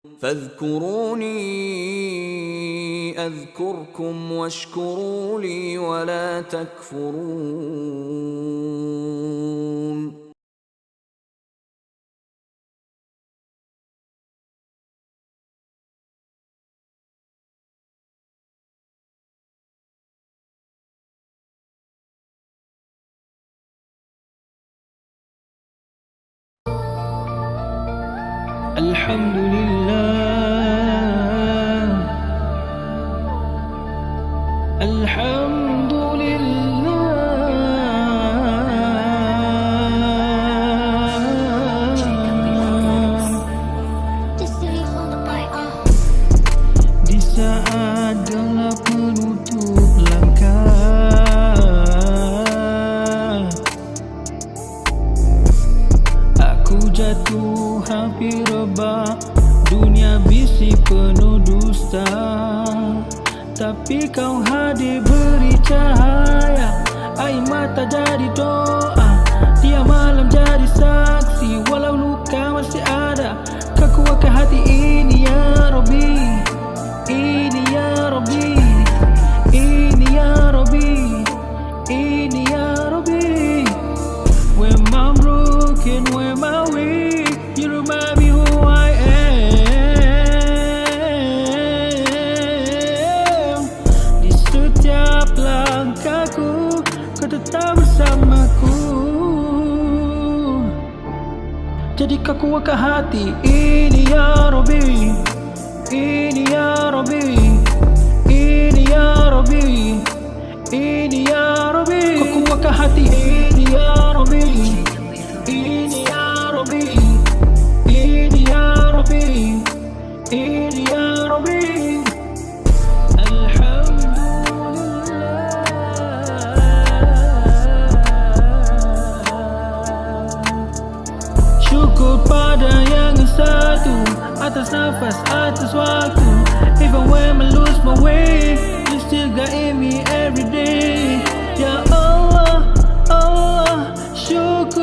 فاذكروني أذكركم واشكروا لي ولا تكفرون. Alhamdulillah, di saat gelap menutup langkah, aku jatuh hampir rebah. Dunia bisik penuh dusta, tapi kau hadir beri cahaya. Air mata jadi doa, dia malam jadi saksi. Walau luka masih ada, kau kuatkan hati ini ya Rabbi. Ini ya Rabbi, ini ya Rabbi, ini ya Rabbi. When I'm broken, when I'm weak, you remind me who I am. Di setiap langkahku, kau tetap bersamaku. Jadi kau kuatkan hati ini ya Rabbi. Ini ya Rabbi, ini ya Rabbi, ini ya Rabbi. Kau kuatkan hati ini ya Rabbi, ini ya Rabbi, ini ya Rabbi, ini ya Rabbi. Alhamdulillah, syukur pada yang satu, atas nafas, atas waktu. Even when I lose my way, you still guide me every day. Ya Allah, Allah, syukur